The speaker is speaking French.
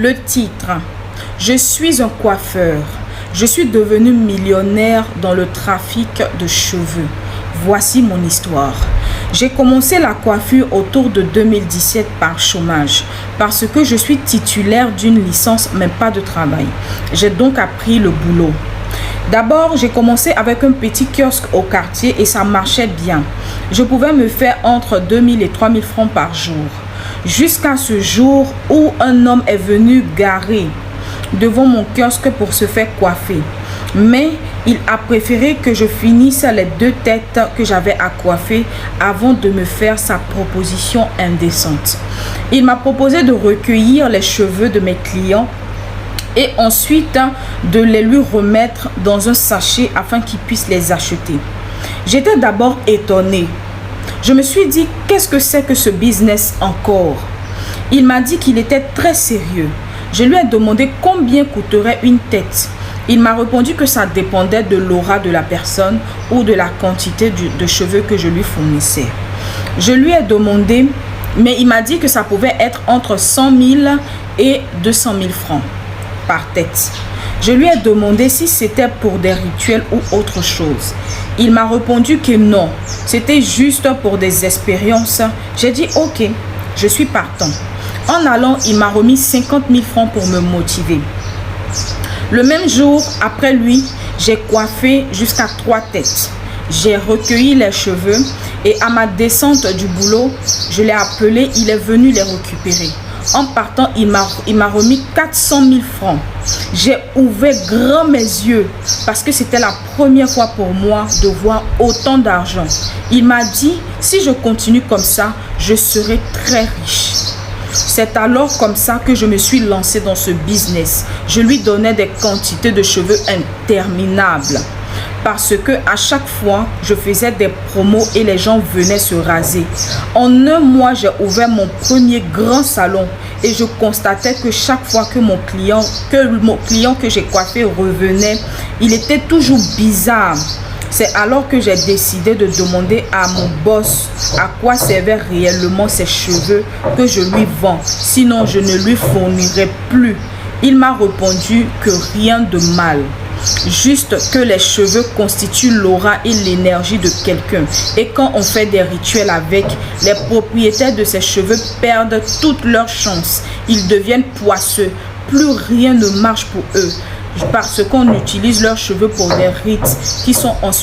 Le titre: Je suis un coiffeur. Je suis devenu millionnaire dans le trafic de cheveux. Voici mon histoire. J'ai commencé la coiffure autour de 2017 par chômage parce que je suis titulaire d'une licence mais pas de travail. J'ai donc appris le boulot. D'abord, j'ai commencé avec un petit kiosque au quartier et ça marchait bien. Je pouvais me faire entre 2000 et 3000 francs par jour. Jusqu'à ce jour où un homme est venu garer devant mon kiosque pour se faire coiffer. Mais il a préféré que je finisse les 2 têtes que j'avais à coiffer avant de me faire sa proposition indécente. Il m'a proposé de recueillir les cheveux de mes clients et ensuite de les lui remettre dans un sachet afin qu'il puisse les acheter. J'étais d'abord étonnée. Je me suis dit, qu'est-ce que c'est que ce business encore? Il m'a dit qu'il était très sérieux. Je lui ai demandé combien coûterait une tête. Il m'a répondu que ça dépendait de l'aura de la personne ou de la quantité de cheveux que je lui fournissais. Je lui ai demandé, mais il m'a dit que ça pouvait être entre 100 000 et 200 000 francs par tête. Je lui ai demandé si c'était pour des rituels ou autre chose. Il m'a répondu que non, c'était juste pour des expériences. J'ai dit ok, je suis partant. En allant, il m'a remis 50 000 francs pour me motiver. Le même jour, après lui, j'ai coiffé jusqu'à 3 têtes. J'ai recueilli les cheveux et à ma descente du boulot, je l'ai appelé, il est venu les récupérer. En partant, il m'a remis 400 000 francs. J'ai ouvert grand mes yeux parce que c'était la première fois pour moi de voir autant d'argent. Il m'a dit, si je continue comme ça, je serai très riche. C'est alors comme ça que je me suis lancée dans ce business. Je lui donnais des quantités de cheveux interminables. Parce que à chaque fois, je faisais des promos et les gens venaient se raser. En un mois, j'ai ouvert mon premier grand salon et je constatais que chaque fois que mon client que j'ai coiffé revenait, il était toujours bizarre. C'est alors que j'ai décidé de demander à mon boss à quoi servaient réellement ces cheveux que je lui vends. Sinon, je ne lui fournirai plus. Il m'a répondu que rien de mal. Juste que les cheveux constituent l'aura et l'énergie de quelqu'un. Et quand on fait des rituels avec, les propriétaires de ces cheveux perdent toute leur chance. Ils deviennent poisseux. Plus rien ne marche pour eux. Parce qu'on utilise leurs cheveux pour des rites qui sont ensuite